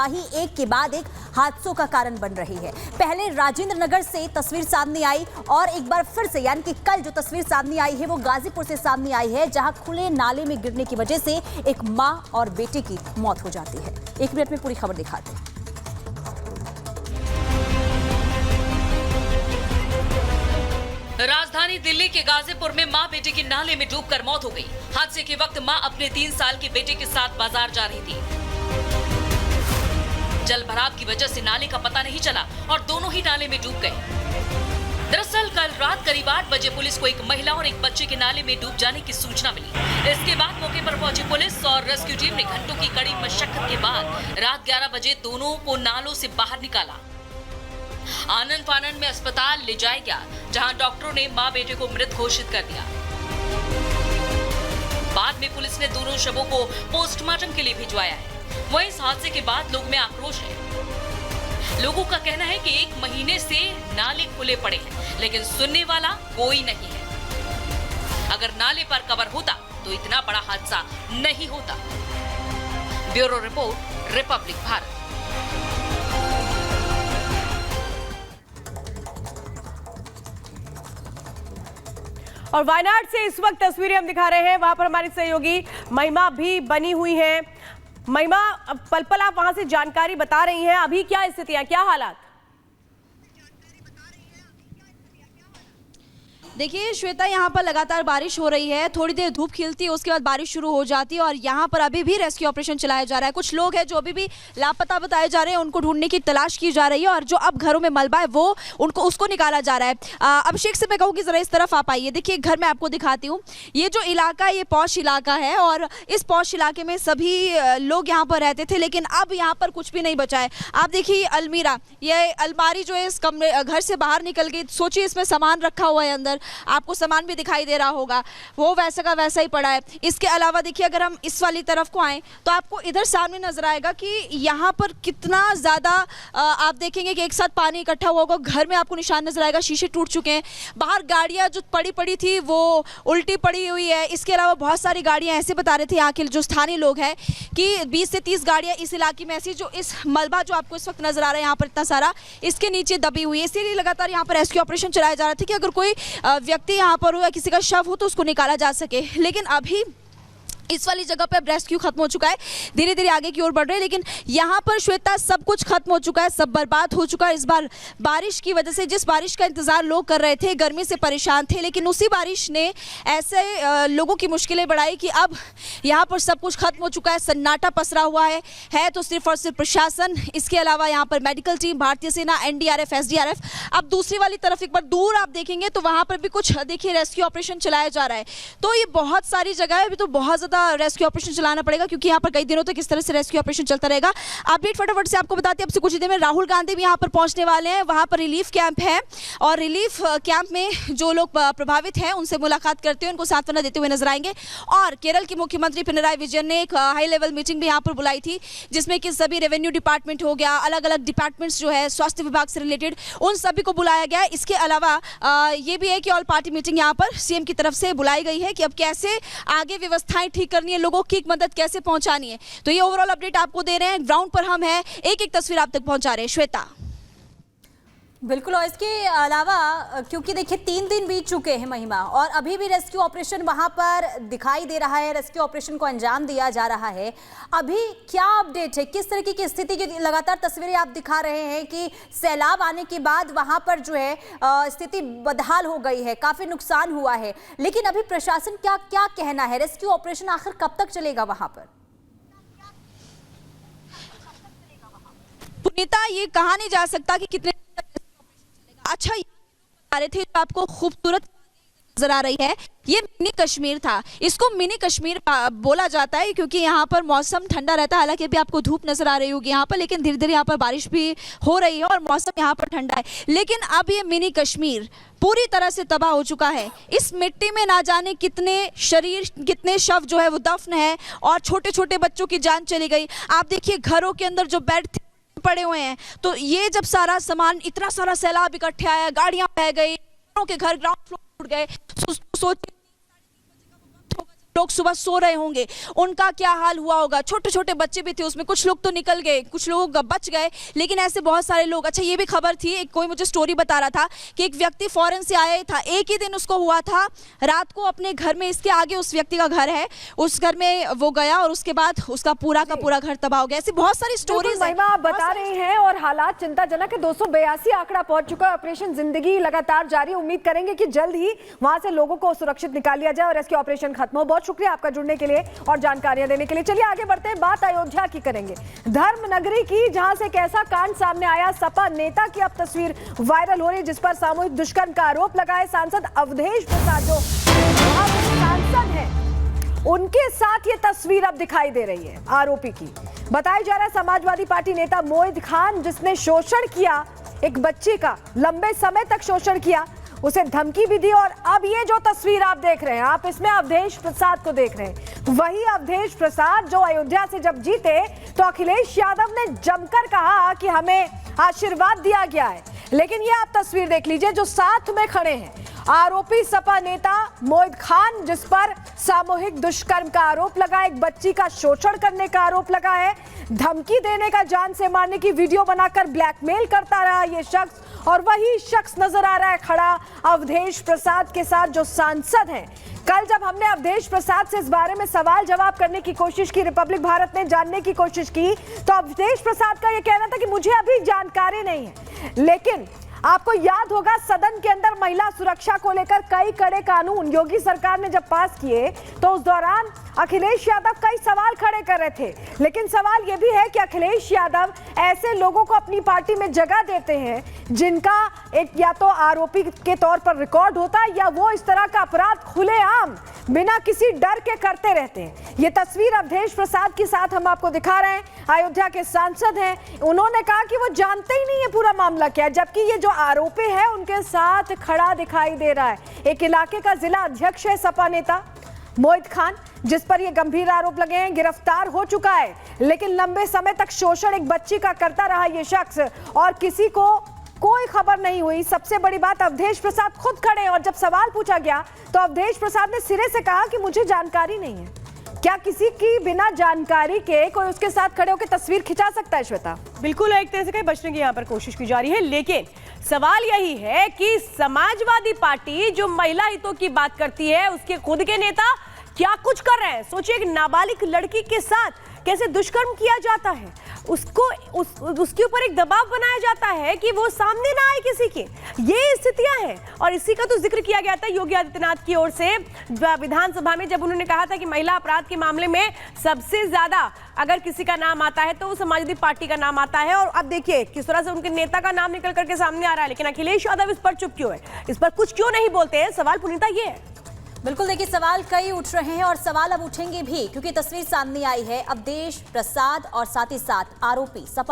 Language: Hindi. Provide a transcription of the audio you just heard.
लापरवाही एक के बाद एक हादसों का कारण बन रही है। पहले राजेंद्र नगर से तस्वीर सामने आई और एक बार फिर से यानी कि कल जो तस्वीर सामने आई है वो गाजीपुर से सामने आई है, जहां खुले नाले में गिरने की वजह से एक मां और बेटे की मौत हो जाती है। 1 मिनट में पूरी खबर दिखाते हैं। राजधानी दिल्ली के गाजीपुर में मां बेटे की नाले में डूबकर मौत हो गई। हादसे के वक्त मां अपने 3 साल के बेटे के साथ बाजार जा रही थी। जल भराव की वजह से नाले का पता नहीं चला और दोनों ही नाले में डूब गए। दरअसल कल रात करीब 8 बजे पुलिस को एक महिला और एक बच्चे के नाले में डूब जाने की सूचना मिली। इसके बाद मौके पर पहुंची पुलिस और रेस्क्यू टीम ने घंटों की कड़ी मशक्कत के बाद रात 11 बजे दोनों को नालों से बाहर निकाला। आनन फानन में अस्पताल ले जाया गया, जहां डॉक्टरों ने मां बेटे को मृत घोषित कर दिया। बाद में पुलिस ने दोनों शवों को पोस्टमार्टम के लिए भिजवाया है। वहीं इस हादसे के बाद लोगों में आक्रोश है। लोगों का कहना है कि 1 महीने से नाले खुले पड़े हैं, लेकिन सुनने वाला कोई नहीं है। अगर नाले पर कवर होता तो इतना बड़ा हादसा नहीं होता। Bureau report, Republic Bharat. और वायनाड से इस वक्त तस्वीरें हम दिखा रहे हैं, वहां पर हमारी सहयोगी महिमा भी बनी हुई हैं। महिमा, पल पल आप वहां से जानकारी बता रही हैं, अभी क्या स्थितियां, क्या हालात? देखिए श्वेता, यहाँ पर लगातार बारिश हो रही है। थोड़ी देर धूप खिलती है, उसके बाद बारिश शुरू हो जाती है और यहाँ पर अभी भी रेस्क्यू ऑपरेशन चलाया जा रहा है। कुछ लोग हैं जो अभी भी लापता बताए जा रहे हैं, उनको ढूंढने की तलाश की जा रही है और जो अब घरों में मलबा है वो उसको निकाला जा रहा है। अभिषेक से मैं कहूँगी जरा इस तरफ आप आइए। देखिए घर मैं आपको दिखाती हूँ। ये जो इलाका है ये पॉश इलाका है और इस पॉश इलाके में सभी लोग यहाँ पर रहते थे, लेकिन अब यहाँ पर कुछ भी नहीं बचा है। आप देखिए अलमीरा, ये अलमारी जो है इस कमरे घर से बाहर निकल गई। सोचिए इसमें सामान रखा हुआ है, अंदर आपको सामान भी दिखाई दे रहा होगा, वो वैसा का वैसा ही पड़ा है। इसके अलावा देखिए अगर हम इस वाली तरफ को आएँ तो आपको इधर सामने नजर आएगा कि यहाँ पर कितना ज़्यादा आप देखेंगे कि एक साथ पानी इकट्ठा हुआ होगा। घर में आपको निशान नजर आएगा, शीशे टूट चुके हैं। बाहर गाड़ियाँ जो पड़ी थी वो उल्टी पड़ी हुई है। इसके अलावा बहुत सारी गाड़ियाँ ऐसे बता रहे थे यहाँ के जो स्थानीय लोग हैं कि 20 से 30 गाड़ियाँ इस इलाके में ऐसी जो इस मलबा जो आपको इस वक्त नजर आ रहा है यहाँ पर इतना सारा, इसके नीचे दबी हुई है। इसीलिए लगातार यहाँ पर रेस्क्यू ऑपरेशन चलाया जा रहा था कि अगर कोई व्यक्ति यहाँ पर हो या किसी का शव हो तो उसको निकाला जा सके। लेकिन अभी इस वाली जगह पे अब रेस्क्यू खत्म हो चुका है, धीरे धीरे आगे की ओर बढ़ रहे हैं। लेकिन यहाँ पर श्वेता सब कुछ खत्म हो चुका है, सब बर्बाद हो चुका है। इस बार बारिश की वजह से, जिस बारिश का इंतजार लोग कर रहे थे, गर्मी से परेशान थे, लेकिन उसी बारिश ने ऐसे लोगों की मुश्किलें बढ़ाई कि अब यहाँ पर सब कुछ खत्म हो चुका है। सन्नाटा पसरा हुआ है तो सिर्फ और सिर्फ प्रशासन, इसके अलावा यहाँ पर मेडिकल टीम, भारतीय सेना, NDRF, SDRF। अब दूसरी वाली तरफ एक बार दूर आप देखेंगे तो वहाँ पर भी कुछ देखिए रेस्क्यू ऑपरेशन चलाया जा रहा है। तो ये बहुत सारी जगह है, अभी तो बहुत ज़्यादा रेस्क्यू ऑपरेशन चलाना पड़ेगा क्योंकि यहाँ पर कई दिनों तक इस तरह से रेस्क्यू ऑपरेशन चलता रहेगा। अपडेट फटाफट से आपको बताते हैं, अब से कुछ ही देर में राहुल गांधी भी यहाँ पर पहुंचने वाले हैं। वहाँ पर रिलीफ कैंप है और रिलीफ कैंप में जो लोग प्रभावित हैं उनसे मुलाकात करते हुए उनको सांत्वना देते हुए नजर आएंगे। और केरल के मुख्यमंत्री पिनराई विजयन ने एक हाई लेवल मीटिंग भी यहाँ पर बुलाई थी, जिसमें कि सभी रेवेन्यू डिपार्टमेंट हो गया, अलग अलग डिपार्टमेंट्स जो है स्वास्थ्य विभाग से रिलेटेड, उन सभी को बुलाया गया। इसके अलावा ये भी है कि ऑल पार्टी मीटिंग यहाँ पर CM की तरफ से बुलाई गई है कि अब कैसे आगे व्यवस्थाएं ठीक करनी है, लोगों की मदद कैसे पहुंचानी है। तो ये ओवरऑल अपडेट आपको दे रहे हैं, ग्राउंड पर हम हैं, एक एक तस्वीर आप तक पहुंचा रहे हैं। श्वेता, बिल्कुल। और इसके अलावा क्योंकि देखिए 3 दिन बीत चुके हैं महिमा, और अभी भी रेस्क्यू ऑपरेशन वहां पर दिखाई दे रहा है, रेस्क्यू ऑपरेशन को अंजाम दिया जा रहा है। अभी क्या अपडेट है, किस तरीके की स्थिति की लगातार तस्वीरें आप दिखा रहे हैं कि सैलाब आने के बाद वहां पर जो है स्थिति बदहाल हो गई है, काफी नुकसान हुआ है, लेकिन अभी प्रशासन क्या क्या कहना है, रेस्क्यू ऑपरेशन आखिर कब तक चलेगा वहां पर? पुनीता, ये कहा नहीं जा सकता कि कितने अच्छा आ रहे थे, जो आपको खूबसूरत नजर आ रही है, ये मिनी कश्मीर था। इसको मिनी कश्मीर बोला जाता है क्योंकि यहाँ पर मौसम ठंडा रहता है। हालांकि अभी आपको धूप नजर आ रही होगी यहाँ पर, लेकिन धीरे धीरे यहाँ पर बारिश भी हो रही है और मौसम यहाँ पर ठंडा है। लेकिन अब ये मिनी कश्मीर पूरी तरह से तबाह हो चुका है। इस मिट्टी में ना जाने कितने शरीर, कितने शव जो है वो दफन है और छोटे छोटे बच्चों की जान चली गई। आप देखिए घरों के अंदर जो बेड पड़े हुए हैं, तो ये जब सारा सामान, इतना सारा सैलाब इकट्ठे आया, गाड़ियां बह गई, के घर ग्राउंड फ्लोर टूट गए। सोचिए लोग सुबह सो रहे होंगे, उनका क्या हाल हुआ होगा। छोटे छोटे बच्चे भी थे उसमें, कुछ लोग तो निकल गए, कुछ लोग बच गए, लेकिन ऐसे बहुत सारे लोग। अच्छा, ये भी खबर थी, एक कोई मुझे स्टोरी बता रहा था कि एक व्यक्ति फॉरेन से आया था, एक ही दिन उसको हुआ था, रात को अपने घर में, इसके आगे उस व्यक्ति का घर है, उस घर में वो गया और उसके बाद उसका पूरा का पूरा घर तबाह हो गया। ऐसी बहुत सारी स्टोरीज महिमा आप बता रही हैं और हालात चिंताजनक है। 282 आंकड़ा पहुंच चुका है। ऑपरेशन जिंदगी लगातार जारी। उम्मीद करेंगे कि जल्द ही वहां से लोगों को सुरक्षित निकाल लिया जाए और रेस्क्यू ऑपरेशन खत्म हो। बहुत शुक्रिया आपका जुड़ने के लिए और जानकारियां देने के लिए। चलिए आगे बढ़ते हैं, बात अयोध्या की करेंगे, धर्म नगरी की, जहां से एक ऐसा कांड सामने आया। सपा नेता की अब तस्वीर वायरल हो रही है जिस पर सामूहिक दुष्कर्म का आरोप लगा है। सांसद अवधेश प्रसाद जो वहां के सांसद हैं, उनके साथ ये तस्वीर अब दिखाई दे रही है आरोपी की। बताया जा रहा है समाजवादी पार्टी नेता मोहित खान, जिसने शोषण किया एक बच्चे का, लंबे समय तक शोषण किया, उसे धमकी भी दी। और अब ये जो तस्वीर आप देख रहे हैं, आप इसमें अवधेश प्रसाद को देख रहे हैं। वही अवधेश प्रसाद जो अयोध्या से जब जीते तो अखिलेश यादव ने जमकर कहा कि हमें आशीर्वाद दिया गया है। लेकिन ये आप तस्वीर देख लीजिए जो साथ में खड़े हैं आरोपी सपा नेता मोहित खान, जिस पर सामूहिक दुष्कर्म का आरोप लगा, एक बच्ची का शोषण करने का आरोप लगा है, धमकी देने का, जान से मारने की वीडियो बनाकर ब्लैकमेल करता रहा ये शख्स। और वही शख्स नजर आ रहा है खड़ा अवधेश प्रसाद के साथ जो सांसद हैं। कल जब हमने अवधेश प्रसाद से इस बारे में सवाल जवाब करने की कोशिश की, रिपब्लिक भारत ने जानने की कोशिश की, तो अवधेश प्रसाद का यह कहना था कि मुझे अभी जानकारी नहीं है। लेकिन आपको याद होगा सदन के अंदर महिला सुरक्षा को लेकर कई कड़े कानून योगी सरकार ने जब पास किए तो उस दौरान अखिलेश यादव कई सवाल खड़े कर रहे थे। लेकिन सवाल यह भी है कि अखिलेश यादव ऐसे लोगों को अपनी पार्टी में जगह देते हैं जिनका एक या तो आरोपी के तौर पर रिकॉर्ड होता है या वो इस तरह का अपराध खुलेआम बिना किसी डर के करते रहते हैं। ये तस्वीर अवधेश प्रसाद के साथ हम आपको दिखा रहे हैं, अयोध्या के सांसद हैं। उन्होंने कहा कि वो जानते ही नहीं है पूरा मामला क्या है, जबकि ये जो आरोपी है उनके साथ खड़ा दिखाई दे रहा है एक इलाके का जिला अध्यक्ष है सपा नेता मोहित खान, जिस पर ये गंभीर आरोप लगे हैं, गिरफ्तार हो चुका है। लेकिन लंबे समय तक शोषण एक बच्ची का करता रहा ये शख्स और किसी को कोई खबर नहीं हुई। सबसे बड़ी बात, अवधेश प्रसाद खुद खड़े और जब सवाल पूछा गया तो अवधेश प्रसाद ने सिरे से कहा कि मुझे जानकारी नहीं है। क्या किसी की बिना जानकारी के कोई उसके साथ खड़े होकर तस्वीर खिंचा सकता है? श्वेता, बिल्कुल एक तरह से कहीं बचने की यहाँ पर कोशिश की जा रही है, लेकिन सवाल यही है कि समाजवादी पार्टी जो महिला हितों की बात करती है, उसके खुद के नेता क्या कुछ कर रहे हैं। सोचिए, एक नाबालिग लड़की के साथ कैसे दुष्कर्म किया जाता है, उसके ऊपर एक दबाव बनाया जाता है कि वो सामने ना आए किसी के। ये स्थितियां हैं और इसी का तो जिक्र किया गया था योगी आदित्यनाथ की ओर से विधानसभा में, जब उन्होंने कहा था कि महिला अपराध के मामले में सबसे ज्यादा अगर किसी का नाम आता है तो वो समाजवादी पार्टी का नाम आता है। और अब देखिए किस तरह से उनके नेता का नाम निकल करके सामने आ रहा है, लेकिन अखिलेश यादव इस पर चुप क्यों है, इस पर कुछ क्यों नहीं बोलते हैं? सवाल पुनीता ये है। बिल्कुल, देखिए सवाल कई उठ रहे हैं और सवाल अब उठेंगे भी, क्योंकि तस्वीर सामने आई है अवधेश प्रसाद और साथ ही साथ आरोपी सपा